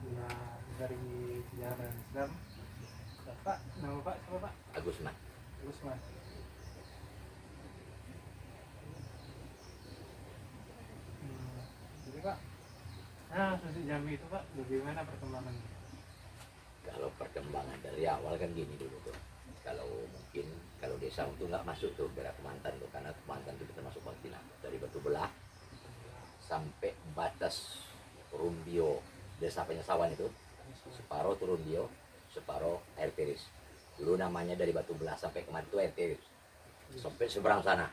Ya, dari sejarah dan Islam. Bapak, nama Pak siapa Pak? Agusman. Usman. Jadi Pak, nah Masjid Jami itu Pak, bagaimana perkembangannya? Kalau perkembangan dari awal kan gini dulu tuh. Kalau mungkin kalau desa itu nggak masuk tuh daerah Kemantan tuh, karena Kemantan itu kita masuk Palestina dari Batu Belah sampai batas Rumbio, desa Penyesawan itu separuh turun Rumbio, separuh air tiris. Dulu namanya dari Batu Belah sampai kemarin itu air tiris, sampai seberang sana.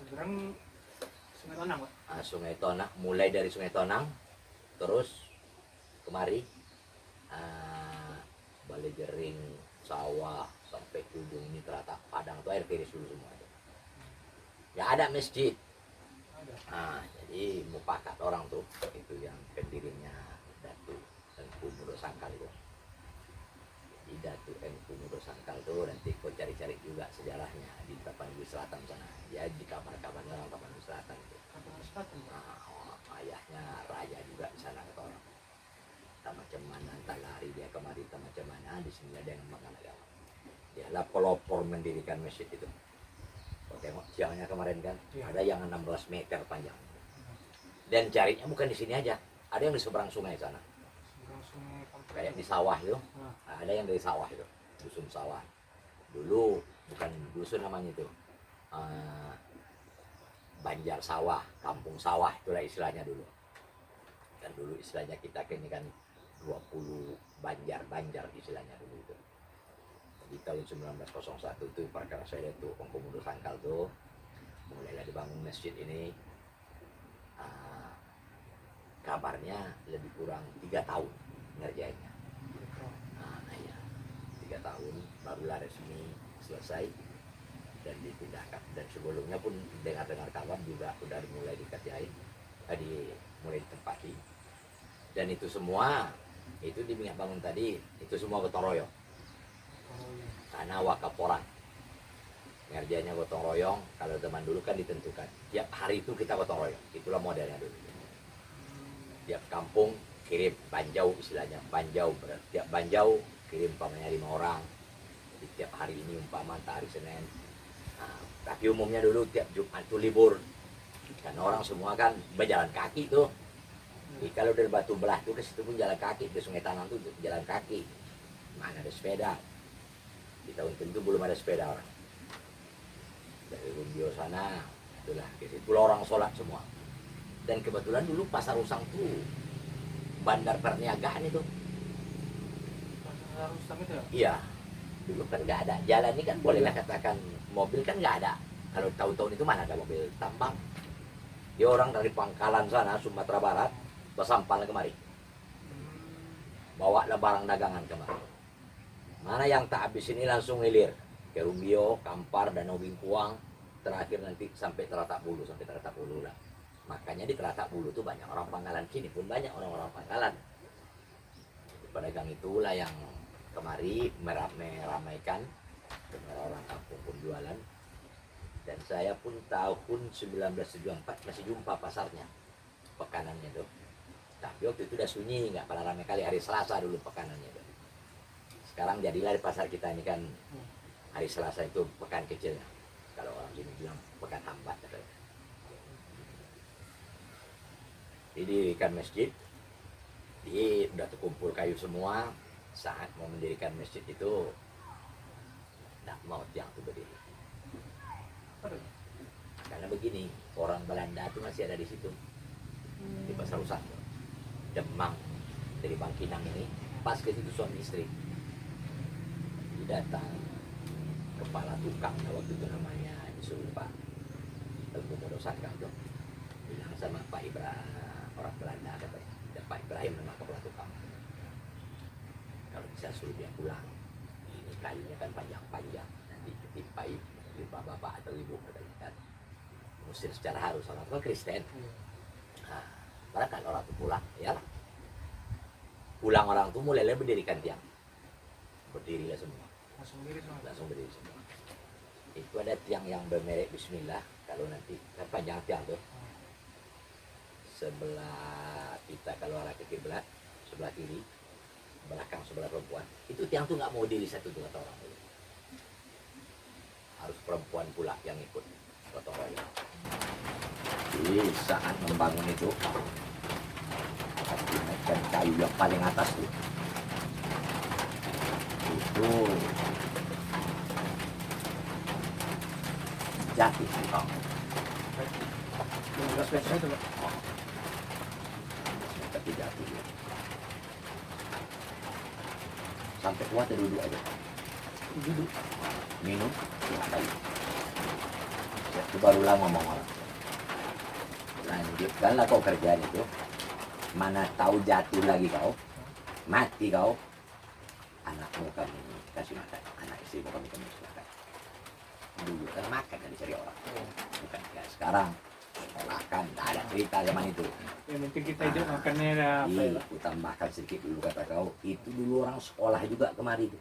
Seberang Sungai Tonang Pak? Sungai Tonang, mulai dari Sungai Tonang terus kemari, Balai Jering, sawah sampai ke ujung ini Terata Padang itu air tiris dulu semua itu. Nggak ada masjid. Jadi mufakat orang tuh itu yang pendirinya Datu Engku Mudo Sangkal itu. Jadi Datu Engku Mudo Sangkal tuh nanti kau cari-cari juga sejarahnya di Tapanuli Selatan sana. Dia di kabar-kabarnya orang Tapanuli Selatan itu. Ayahnya raja juga di sana kata orang. Tak macam mana entah lari dia kemari, tak macam mana di sini ada yang makan agama. Dialah pelopor mendirikan masjid itu. Kau tengok siangnya kemarin kan, ada yang 16 meter panjang. Dan carinya bukan di sini aja, ada yang di seberang sungai sana. Kayak di sawah itu, ada yang dari sawah itu, dusun sawah. Dulu bukan dusun namanya itu, Banjar Sawah, Kampung Sawah itulah istilahnya dulu. Dan dulu istilahnya kita ini kan 20 Banjar istilahnya dulu itu. Di tahun 1901 itu perkara saya itu Engku Mudo Sangkal tuh mulailah dibangun masjid ini. Kabarnya lebih kurang 3 tahun ngerjainnya. Ya, 3 tahun barulah resmi selesai dan dipindahkan. Dan sebelumnya pun dengar kabar juga udah dimulai dikerjain, dimulai ditempati. Dan itu semua itu diminyak bangun tadi itu semua gotong royong. Karena wakaf orang ngerjainnya gotong royong. Kalau zaman dulu kan ditentukan tiap hari itu kita gotong royong, itulah modelnya dulu. Tiap kampung kirim banjau istilahnya, tiap banjau kirim umpamanya 5 orang. Jadi tiap hari ini umpama hari Senin. Tapi umumnya dulu tiap Jumat itu libur, karena orang semua kan berjalan kaki tuh. Jadi kalau dari Batu Belah tuh ke situ pun jalan kaki, ke Sungai Tanang tuh jalan kaki, mana ada sepeda. Di tahun itu belum ada sepeda orang. Dari Rumbio sana, itulah ke situ orang sholat semua. Dan kebetulan dulu Pasar Usang tuh bandar perniagaan itu. Pasar Usang itu ya? Iya, dulu kan nggak ada jalan ini kan, bolehlah katakan mobil kan nggak ada. Kalau tahun-tahun itu mana ada mobil tambang. Dia orang dari Pangkalan sana Sumatera Barat bersampal kemari, bawa barang dagangan kemari. Mana yang tak habis ini langsung ngilir ke Rumbio, Kampar, Danau Bingkuang, terakhir nanti sampai Teratak Bulu, lah. Makanya di Teratak Bulu tuh banyak orang Pangkalan, kini pun banyak orang-orang Pangkalan. Pedagang itulah yang kemari meramaikan, orang kampung pun jualan. Dan saya pun tahun 1974 masih jumpa pasarnya, pekanannya tuh. Tapi waktu itu udah sunyi, nggak pada ramai kali. Hari Selasa dulu pekanannya tuh. Sekarang jadilah di pasar kita ini kan hari Selasa itu pekan kecilnya. Kalau orang sini bilang pekan hambat katanya. Didirikan masjid, udah terkumpul kayu semua. Saat mau mendirikan masjid itu tidak mau tiang itu berdiri. Karena begini, orang Belanda itu masih ada di situ, di Pasar Usang, Demang, dari Bangkinang ini, pas ke situ suami istri. Datang kepala tukang waktu itu namanya disuruh Pak Engku Mudo Sangkal tuh, bilang sama Pak Ibrahim, orang Belanda katanya, dan Pak Ibrahim nama kepala tukang, kalau bisa suruh dia pulang, ini kayunya kan panjang-panjang, nanti ketipai limpa bapak atau ibu katanya kan, musir secara harus, orang tua Kristen. Barangkali orang itu pulang, ya lah. Pulang orang itu mulai berdirikan tiang, berdirilah semua. Langsung berdiri semua. Itu ada tiang yang bermerek Bismillah. Kalau nanti kan panjang tiang tuh, sebelah kita kalau arah ke kiblat sebelah kiri, belakang sebelah perempuan. Itu tiang tuh nggak mau diri satu tuh kata orang. Harus perempuan pula yang ikut gotong royong. Jadi saat membangun itu dinaikkan kayu yang paling atas tuh. Itu jati bang. 15 meter itu Pak. Tapi jati ya. Sampai kuat duduk aja. Duduk. Minum, ya kayu. Itu barulah ngomong orang. Lanjutkanlah kau kerjaan itu. Mana tahu jatuh lagi kau, mati kau, anakmu kami kasih makan, anak istrimu kami makan. Dulu kan makan kan dicari orang, bukan kayak sekarang. Makan, tak ada cerita zaman itu. Yang penting kita hidup makannya ada apa ya Iya, Pak? aku tambahkan sedikit dulu kata kau. Itu dulu orang sekolah juga kemari itu.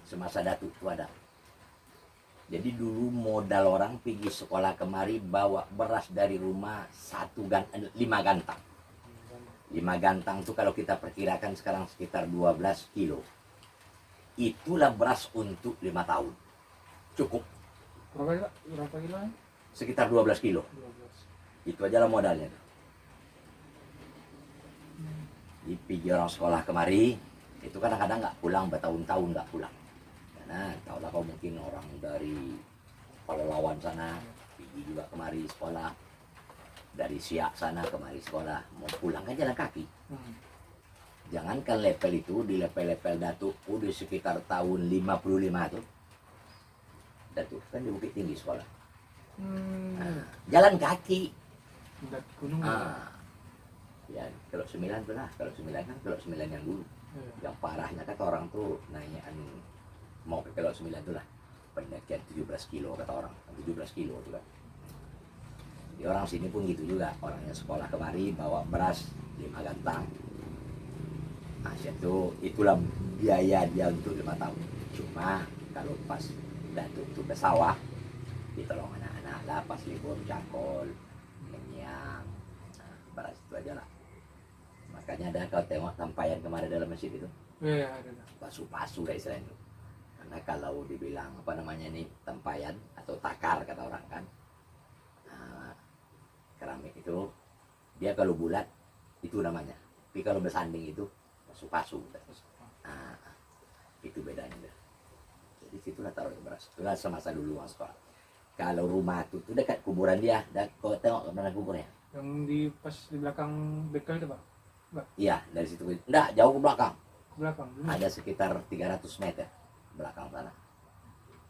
Semasa Datuk itu ada. Jadi dulu modal orang pergi sekolah kemari bawa beras dari rumah 5 gantang. 5 gantang itu kalau kita perkirakan sekarang sekitar 12 kilo. Itulah beras untuk 5 tahun. Cukup. Berapa Pak? Berapa kilo? Sekitar 12 kilo. 12. Itu aja lah modalnya. Jadi pergi orang sekolah kemari, itu kadang-kadang nggak pulang, bertahun-tahun nggak pulang. Karena tahulah kau mungkin orang dari Pelalawan sana, pergi juga kemari sekolah. Dari Siak sana kemari sekolah, mau pulang kan jalan kaki. Jangankan level itu, di level-level Datuk, udah sekitar tahun 55 tuh. Datuk kan di Bukit Tinggi sekolah. Jalan kaki. Mendaki gunung Ya, kalau 9 tuh lah, kalau 9 kan kalau 9 yang dulu. Yang parahnya kata orang tuh nanya mau ke kalau 9 tuh lah. Pendakian 17 kilo kata orang, 17 kilo tuh kan. Jadi orang sini pun gitu juga, orangnya sekolah kemari bawa beras 5 gantang. Nah, itulah biaya dia untuk 5 tahun. Cuma kalau pas Datuk tuh ke sawah, ditolong anak-anak lah pas libur cangkol, menyiang, nah, beras itu aja lah. Makanya ada kau tengok tampayan kemarin dalam masjid itu, Iya, ada. pasu-pasu lah istilahnya. Karena kalau dibilang apa namanya nih tampayan atau takar kata orang kan, nah, keramik itu dia kalau bulat itu namanya, tapi kalau bersanding itu pasu-pasu. Nah, itu bedanya. Jadi situlah taruh beras. Itulah semasa dulu orang sekolah. Kalau rumah itu dekat kuburan dia, dan kau tengok mana kuburnya? Yang di pas di belakang bekel itu Pak? Iya, dari situ. Enggak, jauh ke belakang. Ke belakang. Ada sekitar 300 meter belakang sana.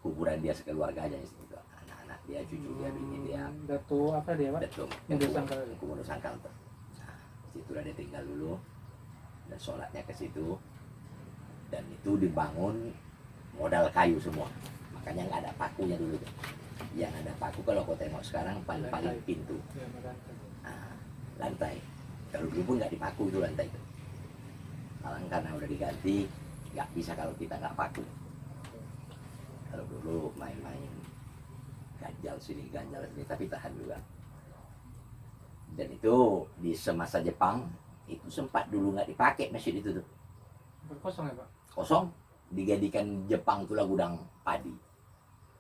Kuburan dia sekeluarganya di situ. Anak-anak dia, cucu dia, bini dia. Datu apa dia Pak? Datuk. Muda Sangkal. Muda Sangkal tuh. Nah, situlah dia tinggal dulu. Dan sholatnya ke situ. Dan itu dibangun modal kayu semua. Makanya nggak ada pakunya dulu tuh. Yang ada paku kalau kau tengok sekarang paling pintu. Ya, lantai. Nah, lantai. Kalau dulu pun nggak dipaku itu lantai itu. Sekarang karena udah diganti, nggak bisa kalau kita nggak paku. Kalau dulu main-main ganjal sini tapi tahan juga. Dan itu di semasa Jepang itu sempat dulu nggak dipakai masjid itu tuh. Kosong ya Pak? Kosong, dijadikan Jepang itulah gudang padi.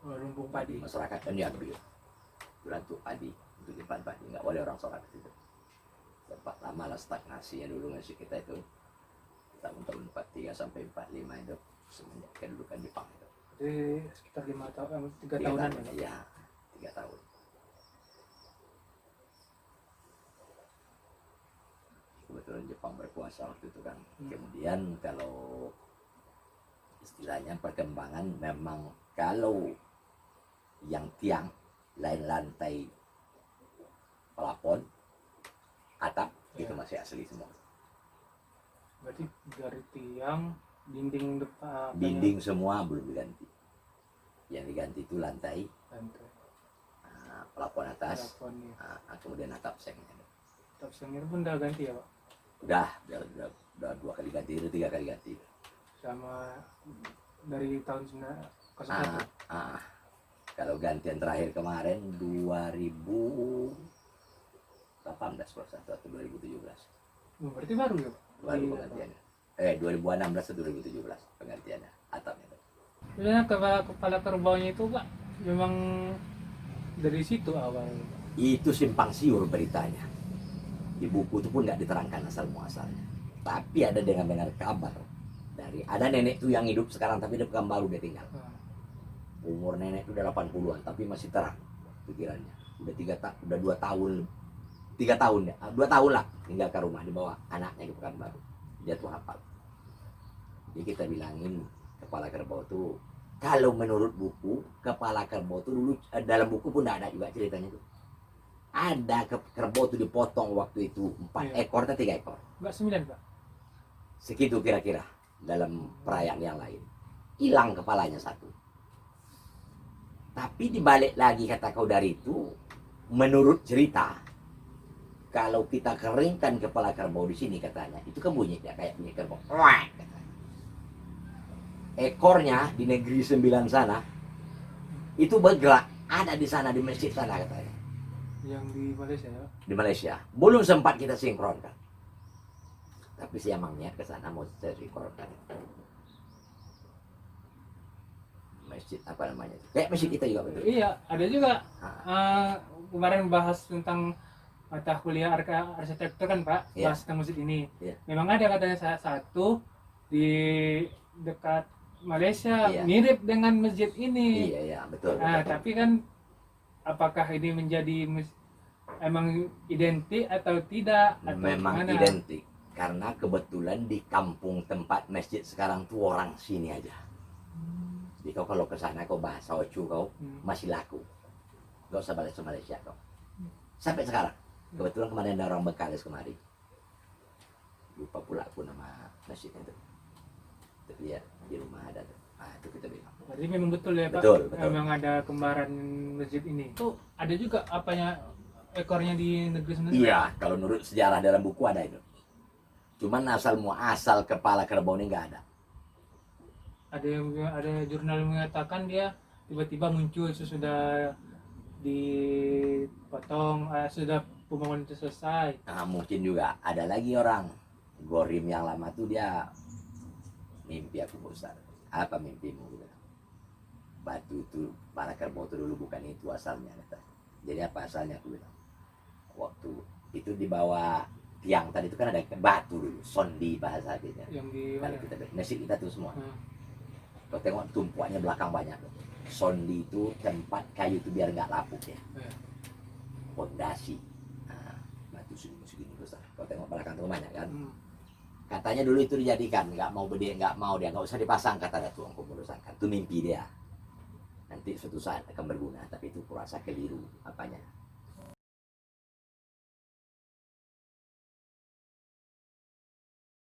Lumbung padi. Masyarakat kan diambil gudang untuk padi, untuk nyimpan padi, nggak boleh orang sholat di situ. Tempat lama lah stagnasi ya dulu masih kita itu tahun-tahun 43 sampai 45 itu semenjak kedudukan Jepang itu. Jadi sekitar 5 tahun, 3 tahunan ya? Iya, 3 tahun. Kebetulan Jepang berkuasa waktu itu kan. Kemudian kalau istilahnya perkembangan memang kalau yang tiang lain lantai pelapon atap itu masih asli semua. Berarti dari tiang, dinding depan, Dinding semua belum diganti. Yang diganti itu lantai, lantai, pelapon atas, plafonnya. kemudian atap sengnya. Atap sengnya pun udah ganti ya Pak? Udah 2 kali ganti, udah 3 kali ganti. Sama dari tahun 1901. Kalau gantian terakhir kemarin 2018 atau 2017. Berarti baru ya Pak? baru penggantiannya. 2016 atau 2017 penggantiannya atapnya. Sebenarnya kepala kerbaunya itu Pak memang dari situ awal. Itu simpang siur beritanya. Di buku itu pun nggak diterangkan asal muasalnya. Tapi ada dengar kabar dari ada nenek tuh yang hidup sekarang tapi dia baru dia tinggal. Umur nenek itu udah 80-an tapi masih terang pikirannya. Udah 2 tahun 3 tahun ya, 2 tahun lah tinggal ke rumah dibawa anaknya ke Pekanbaru. Dia tuh hafal. Jadi kita bilangin kepala kerbau tuh kalau menurut buku kepala kerbau tuh dulu dalam buku pun tidak ada juga ceritanya tuh. Ada kerbau tuh dipotong waktu itu 4 ekor atau 3 ekor. Enggak 9 Pak. Segitu kira-kira dalam perayaan yang lain. Hilang kepalanya satu. Tapi dibalik lagi kata kau dari itu, menurut cerita, kalau kita keringkan kepala kerbau di sini katanya, itu kan bunyinya kayak bunyi kerbau. Wah, katanya. Ekornya di negeri 9 sana, itu bergerak, ada di sana di masjid sana katanya. Yang di Malaysia ya? Di Malaysia. Belum sempat kita sinkronkan. Tapi saya emang niat ke sana mau saya sinkronkan. Masjid apa namanya? Kayak masjid kita juga betul. Iya, ada juga kemarin bahas tentang mata kuliah arsitektur kan Pak, Iya. bahas tentang masjid ini. Iya. Memang ada katanya satu di dekat Malaysia Iya. mirip dengan masjid ini. Iya, iya, betul. Nah, betul. tapi kan apakah ini menjadi emang identik atau tidak atau Memang gimana? identik. Karena kebetulan di kampung tempat masjid sekarang tuh orang sini aja. Jadi kau kalau ke sana kau bahasa Ocu kau masih laku. Gak usah balik ke Malaysia kau. Sampai sekarang. Kebetulan kemarin ada orang Bekalis kemari. Lupa pula aku nama masjidnya itu. Tapi ya di rumah ada tuh. Nah itu kita bilang. Berarti memang betul ya Pak. Betul, betul. Memang ada kembaran masjid ini. Itu ada juga apanya ekornya di negeri sendiri. Iya, kalau menurut sejarah dalam buku ada itu. Cuman asal kepala kerbau ini nggak ada. Ada jurnal yang mengatakan dia tiba-tiba muncul sesudah dipotong, sudah pembangunan itu selesai. Nah, mungkin juga ada lagi orang Gorim yang lama tuh dia mimpi aku besar. Apa mimpimu? Gitu. Batu itu para kerbau itu dulu bukan itu asalnya. Kata. Jadi apa asalnya aku bilang? Waktu itu di bawah tiang tadi itu kan ada batu dulu, sondi bahasa artinya. Yang di Kalau mana? kita nasi kita tuh semua. Hmm. Kau tengok tumpuannya belakang banyak. Sondi itu tempat kayu itu biar nggak lapuk ya. Pondasi. Nah, batu segini besar. Kau tengok belakang tuh banyak kan. Katanya dulu itu dijadikan, nggak mau dia, nggak usah dipasang kata Datuk Pengurusan kan. Itu mimpi dia. Nanti suatu saat akan berguna, tapi itu kurasa keliru apanya.